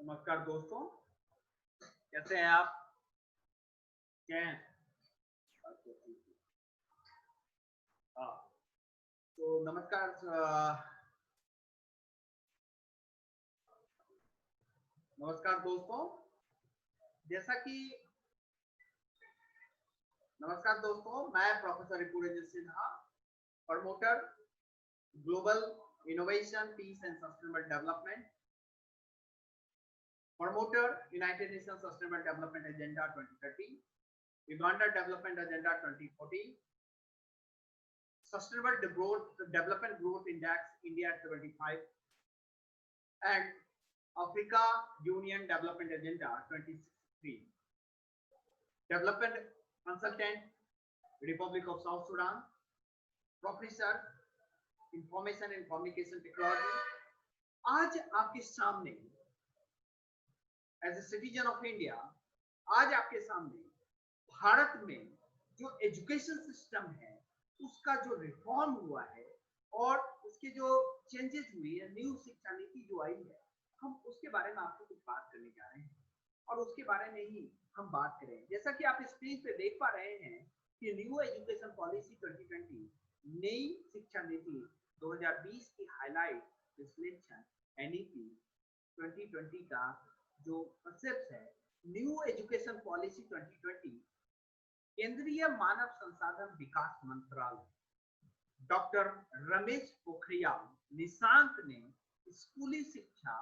नमस्कार दोस्तों, कैसे हैं आप? क्या हैं? अच्छा, ठीक है। हाँ, तो नमस्कार। नमस्कार दोस्तों, जैसा कि नमस्कार दोस्तों, मैं professor Ripu Ranjan Sinha, promoter global innovation peace and sustainable development, promoter United Nations sustainable development agenda 2030, Uganda development agenda 2040, Sustainable Development Growth Index India 75, and Africa Union Development Agenda 2063. Development Consultant, Republic of South Sudan, Professor Information and Communication Technology. आज आपके सामने as a citizen of India, आज आपके सामने भारत में जो education system है उसका जो रिफॉर्म हुआ है और उसके जो चेंजेस हुई है, न्यू शिक्षा नीति जो आई है, हम उसके बारे में आपको कुछ बात करने जा रहे हैं और उसके बारे में ही हम बात करें। जैसा कि आप स्क्रीन पे देख पा रहे हैं कि न्यू एजुकेशन पॉलिसी 2020, नई शिक्षा नीति 2020 की हाईलाइट विश्लेषण एनईपी 2020 का जो कंसेप्ट है, न्यू एजुकेशन पॉलिसी 2020, केंद्रीय मानव संसाधन विकास मंत्रालय डॉक्टर रमेश पोखरियाल निशंक ने स्कूली शिक्षा,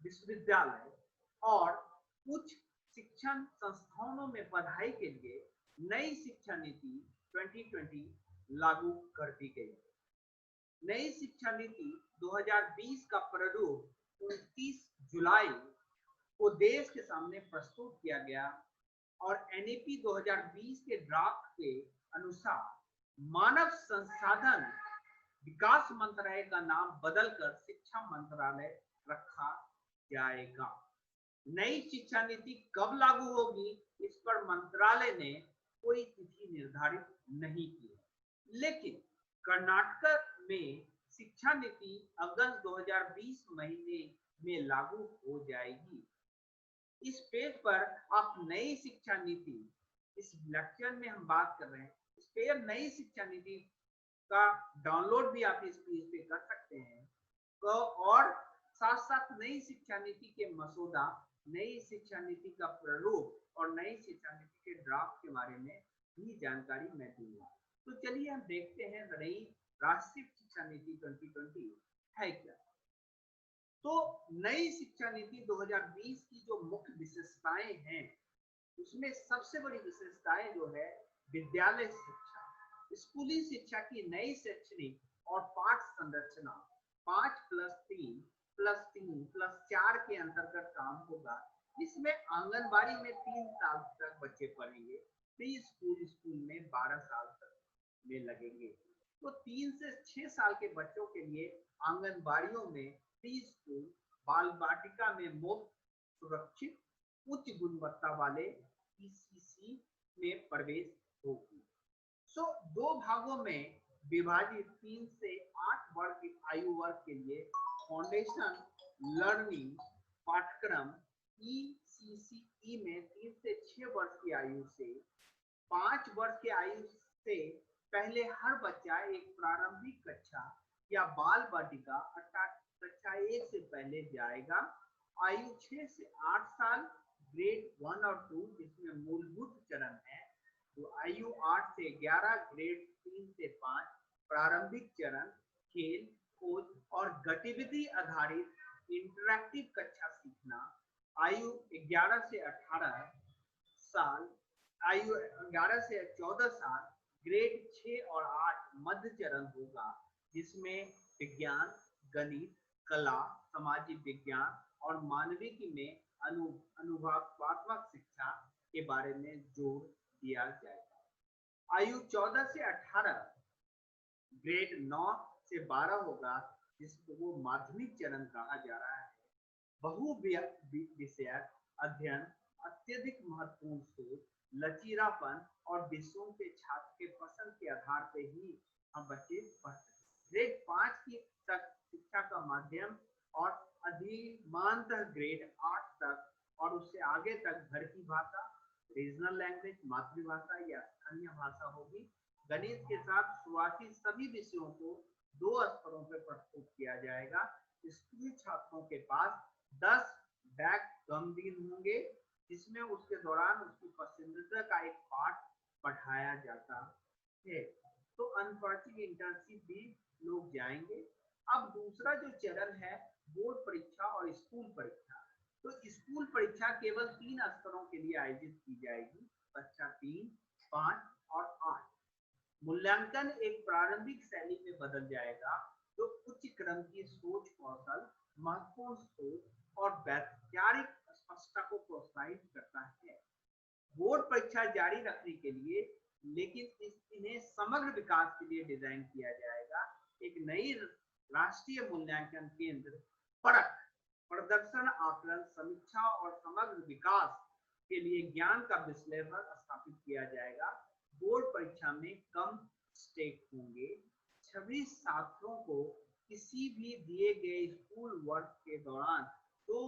विश्वविद्यालय और उच्च शिक्षण संस्थानों में पढ़ाई के लिए नई शिक्षा नीति 2020 लागू कर दी गई। नई शिक्षा नीति 2020 का प्रारूप 29 जुलाई को देश के सामने प्रस्तुत किया गया और एनईपी 2020 के ड्राफ्ट के अनुसार मानव संसाधन विकास मंत्रालय का नाम बदलकर शिक्षा मंत्रालय रखा जाएगा। नई शिक्षा नीति कब लागू होगी, इस पर मंत्रालय ने कोई तिथि निर्धारित नहीं की है, लेकिन कर्नाटक में शिक्षा नीति अगस्त 2020 महीने में लागू हो जाएगी। इस पेज पर आप नई शिक्षा नीति, इस लेक्चर में हम बात कर रहे हैं, इस पेज नई शिक्षा नीति का डाउनलोड भी आप इस पेज पे कर सकते हैं। तो और साथ साथ नई शिक्षा नीति के मसौदा, नई शिक्षा नीति का प्रारूप और नई शिक्षा नीति के ड्राफ्ट के बारे में भी जानकारी मैं दूंगा। तो चलिए हम देखते हैं नई राष्ट्रीय शिक्षा नीति 2020 है क्या। तो नई शिक्षा नीति 2020 की जो मुख्य विशेषताएं हैं, उसमें सबसे बड़ी विशेषताएं जो है विद्यालय शिक्षा, स्कूली शिक्षा की नई शैक्षणिक और पाठ संरचना 5+3+3+4 के अंतर्गत काम होगा। इसमें आंगनबाड़ी में 3 साल तक बच्चे पढ़ेंगे, प्री स्कूल में 12 साल तक में लगेंगे। तो 3 से 6 साल के बच्चों के लिए आंगनबाड़ियों में प्री स्कूल, बाल बाटिका में मुफ्त, सुरक्षित, उच्च गुणवत्ता वाले ईसीसी में प्रवेश होगी। दो भागों में विभाजित 3 से 8 वर्ग की आयु वर्ग के लिए फाउंडेशन लर्निंग पाठ्यक्रम ईसीसीई में 3 से 6 वर्ष की आयु से 5 वर्ष की आयु से पहले हर बच्चा एक प्रारंभिक कक्षा या बाल बाटिका अर्थात कक्षा 1 से पहले जाएगा। आयु 6 से 8 साल ग्रेड 1 और 2 जिसमें मूलभूत चरण है। तो आयु 8 से 11 ग्रेड 3 से 5 प्रारंभिक चरण, खेल खोज और गतिविधि आधारित इंटरैक्टिव कक्षा सीखना। आयु 11 से 18 साल, आयु 11 से 14 साल ग्रेड 6 और 8 मध्य चरण होगा, जिसमें विज्ञान, गणित, कला, सामाजिक विज्ञान और मानविकी में अनुभवात्मक शिक्षा के बारे में जोर दिया जाएगा। आयु 14 से 18 ग्रेड 9 से 12 होगा, जिसको माध्यमिक चरण कहा जा रहा है। बहुविषयक अध्ययन, अत्यधिक महत्वपूर्ण सोच, लचीलापन और विषयों के छात्र के पसंद के आधार पर ही हम बच्चे पढ़ सकते हैं। ग्रेड 5 की तक शिक्षा का माध्यम और अधिमानतः ग्रेड 8 तक और उससे आगे तक घर की भाषा, रीजनल लैंग्वेज, मातृभाषा या स्थानीय भाषा होगी। गणित के साथ शुरुआती सभी विषयों को 2 स्तरों पर प्रस्तुत किया जाएगा। स्कूली छात्रों के पास 10 बैक कम दिन होंगे, जिसमें उसके दौरान उसकी पसंदीदा का एक पाठ पढ़ाया जाता है। तो अनफॉर्चुनेटली इंटर्नशिप भी लोग जाएंगे। अब दूसरा जो चरण है बोर्ड परीक्षा और स्कूल परीक्षा। तो स्कूल परीक्षा केवल 3 स्तरों के लिए आयोजित की जाएगी, कक्षा 3, 5 और 8। मूल्यांकन एक प्रारंभिक शैली में बदल जाएगा जो उच्च क्रम की सोच कौशल, महत्वपूर्ण सोच और वैचारिक स्पष्टता को प्रोत्साहित करता है। बोर्ड परीक्षा जारी रखने के लिए लेकिन इन्हें समग्र विकास के लिए डिजाइन किया जाएगा। एक नई राष्ट्रीय मूल्यांकन केंद्र परख, प्रदर्शन आकलन, समीक्षा और समग्र विकास के लिए ज्ञान का विश्लेषण स्थापित किया जाएगा। बोर्ड परीक्षा में कम स्टेक होंगे। सभी छात्रों को किसी भी दिए गए स्कूल वर्ष के दौरान 2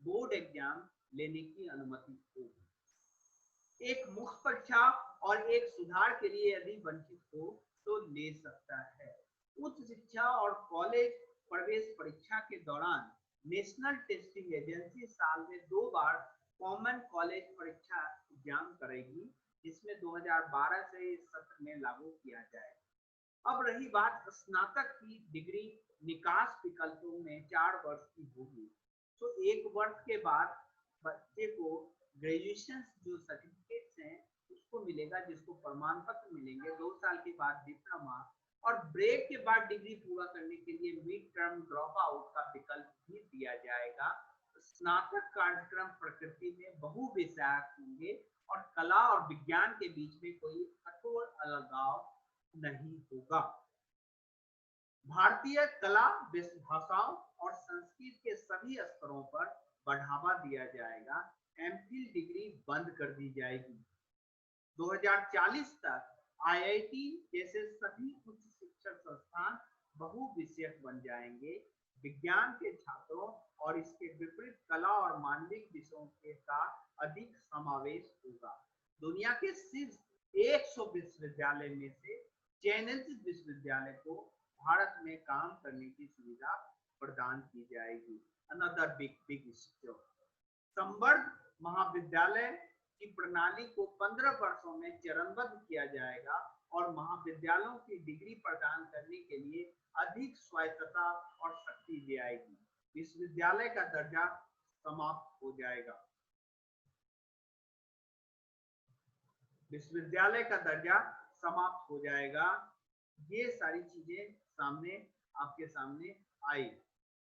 बोर्ड एग्जाम लेने की अनुमति होगी। एक मुख्य परीक्षा और एक सुधार के लिए यदि वंचित हो तो ले सकता है। उच्च शिक्षा और कॉलेज प्रवेश परीक्षा के दौरान नेशनल टेस्टिंग एजेंसी साल में 2 बार कॉमन कॉलेज परीक्षा एग्जाम करेगी, जिसमें 2012 से इस सत्र में लागू किया जाएगा। अब रही बात स्नातक की डिग्री, निकास विकल्पों में 4 वर्ष की होगी। तो 1 वर्ष के बाद बच्चे को ग्रेजुएशन जो सर्टिफिकेट्स हैं उसको मिलेगा, जिसको प्रमाण पत्र मिलेंगे। 2 साल के बाद डिप्लोमा और ब्रेक के बाद डिग्री पूरा करने के लिए मिड टर्म ड्रॉप आउट का विकल्प भी दिया जाएगा। स्नातक कार्यक्रम प्रकृति में बहुविषयक होंगे और कला और विज्ञान के बीच में कोई कठोर अलगाव नहीं होगा। भारतीय कला, भाषाओं और संस्कृत के सभी स्तरों पर बढ़ावा दिया जाएगा। एमफिल डिग्री बंद कर दी जाएगी। 2040 तक आईआईटी जैसे सभी उच्च शिक्षण संस्थान बहुविषयक बन जाएंगे। विज्ञान के छात्रों और इसके विपरीत कला और मानविक विषयों के का अधिक समावेश होगा। दुनिया के सिर्फ 100 विश्वविद्यालय में से चयनित विश्वविद्यालय को भारत में काम करने की सुविधा प्रदान की जाएगी। Another big step. संवर्ग महाविद्यालय की प्रणाली को 15 वर्षों में चरणबद्ध किया जाएगा और महाविद्यालयों की डिग्री प्रदान करने के लिए अधिक स्वायत्तता और शक्ति दी जाएगी। विश्वविद्यालय का दर्जा समाप्त हो जाएगा। विश्वविद्यालय का दर्जा समाप्त हो जाएगा। ये सारी चीजें सामने आपके सामने आई।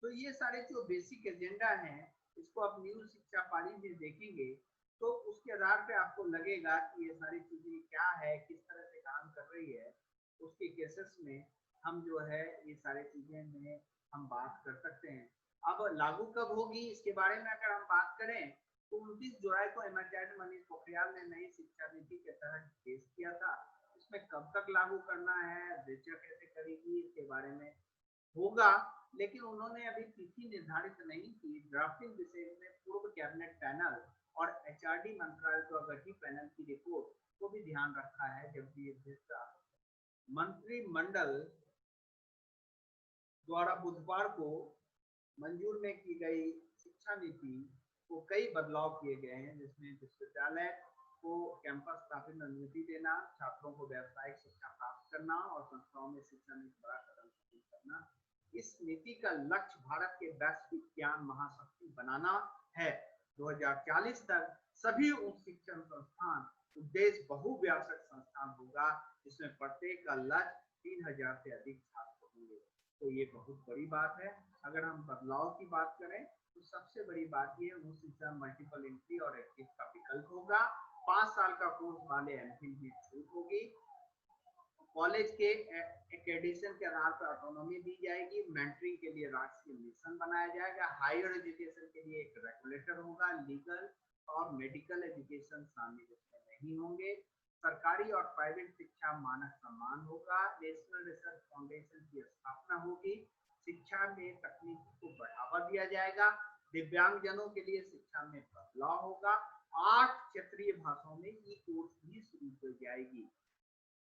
तो ये सारे जो बेसिक एजेंडा हैं इसको आप न्यू शिक्षा पाली में देखेंगे तो उसके आधार पे आपको लगेगा कि ये सारी चीजें क्या है, किस तरह से काम कर रही है। उसके केसेस में हम जो है ये सारी चीजें में हम बात कर सकते हैं। अब लागू कब होगी इसके बारे में अगर हम बात करें तो 29 जुलाई को एमएचआरडी मनीष पोखरियाल ने नई शिक्षा नीति के तहत पेश किया था। इसमें कब तक लागू करना है, दिशा कैसे करेगी, इसके बारे में होगा, लेकिन उन्होंने अभी तिथि निर्धारित नहीं की। ड्राफ्टिंग विषय में पूर्व कैबिनेट पैनल और एचआरडी मंत्रालय द्वारा गठित पैनल की रिपोर्ट को भी ध्यान रखा है, जबकि मंत्रिमंडल द्वारा बुधवार को मंजूर में की गई शिक्षा नीति को कई बदलाव किए गए हैं, जिसमें विश्वविद्यालय को कैंपस स्थापित में अनुमति देना, छात्रों को व्यावसायिक शिक्षा प्राप्त करना और संस्थाओं में शिक्षा में बड़ा कदम करना। इस नीति का लक्ष्य भारत के वैश्विक ज्ञान महाशक्ति बनाना है। 2040 तक सभी उच्च शिक्षण संस्थान उद्देश्य बहुव्यापक संस्थान होगा, जिसमें प्रत्येक का लक्ष्य 3000 से अधिक छात्र होंगे। तो ये बहुत बड़ी बात है। अगर हम बदलाव की बात करें तो सबसे बड़ी बात ये उच्च शिक्षा मल्टीपल एंट्री और एक्टिव का विकल्प होगा। 5 साल का कोर्स वाले एमफिल की छूट होगी। कॉलेज के एक्रेडिटेशन के आधार पर ऑटोनॉमी दी जाएगी। मेंटरिंग के लिए राष्ट्रीय मिशन बनाया जाएगा। हायर एजुकेशन के लिए एक रेगुलेटर होगा। लीगल और मेडिकल एजुकेशन शामिल इसमें नहीं होंगे। सरकारी और प्राइवेट शिक्षा मानक सम्मान होगा। नेशनल रिसर्च फाउंडेशन की स्थापना होगी। शिक्षा में तकनीकी को बढ़ावा दिया जाएगा। दिव्यांगजनों के लिए शिक्षा में बदलाव होगा। 8 क्षेत्रीय भाषाओं में ई कोर्स भी शुरू की जाएगी।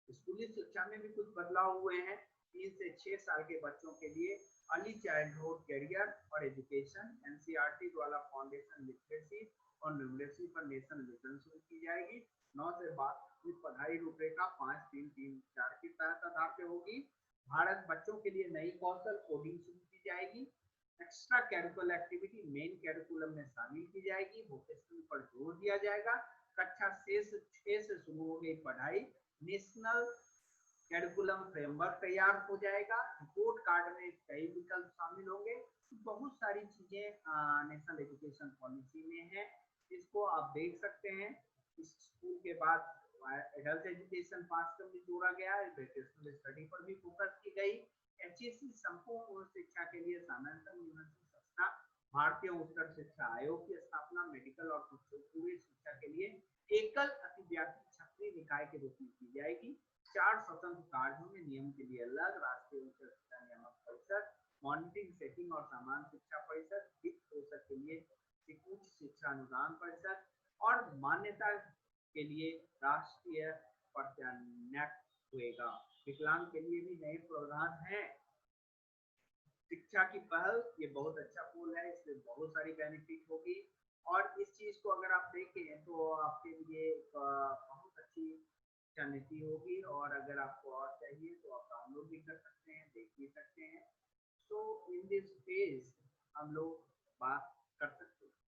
स्कूली शिक्षा में भी कुछ बदलाव हुए हैं। 3 से 6 साल के बच्चों के लिए अर्ली चाइल्डहुड कैरियर और एजुकेशन, एनसीईआरटी द्वारा फाउंडेशन लिटरेसी और न्यूमरेसी पर नेशनल मिशन शुरू की जाएगी। 9 से 12 की पढ़ाई रूपरेखा 5-3-3-4 की तहत आधार पे होगी। भारत बच्चों के लिए नई कौशल कोडिंग शुरू की जाएगी। Extra curricular activity main curriculum में शामिल की जाएगी। वोकेशनल पर जोर दिया जाएगा। कक्षा 6 से शुरू हो गई पढ़ाई। नेशनल कैरिकुलम फ्रेमवर्क तैयार हो जाएगा। रिपोर्ट कार्ड में कई विकल्प शामिल होंगे। बहुत सारी चीजें नेशनल एजुकेशन पॉलिसी में है, इसको आप देख सकते हैं। इस स्कूल के बाद एडल्ट एजुकेशन पाठ्यक्रम भी जोड़ा गया है। वोकेशनल स्टडी पर भी फोकस की गई। एचईसी संपूर्ण शिक्षा के लिए सामान्यतः यूनिवर्सिटी संस्था, भारतीय उच्चतर शिक्षा आयोग की स्थापना, मेडिकल और पूर्व शिक्षा के लिए एकल अतिव्यापी क्षेत्रीय निकाय के रूप में की जाएगी। 4 स्वतंत्र कार्यों में नियम के लिए अलग, राष्ट्रीय उच्च शिक्षा नियामक परिषद, मॉनिटरिंग सेटिंग और समान शिक्षा परिषद, वित्त पोषक के लिए उच्च शिक्षा अनुदान परिषद और मान्यता के लिए राष्ट्रीय पर्यान्वयन होगा। विकलांग के लिए भी नए प्रावधान हैं। शिक्षा की पहल, ये बहुत अच्छा पोल है, इससे बहुत सारी बेनिफिट होगी। और इस चीज को अगर आप देखें तो आपके लिए बहुत अच्छी शिक्षा नीति होगी। और अगर आपको और चाहिए तो आप डाउनलोड भी कर सकते हैं, देख भी सकते हैं। तो इन दिस फेज हम लोग बात कर सकते हैं।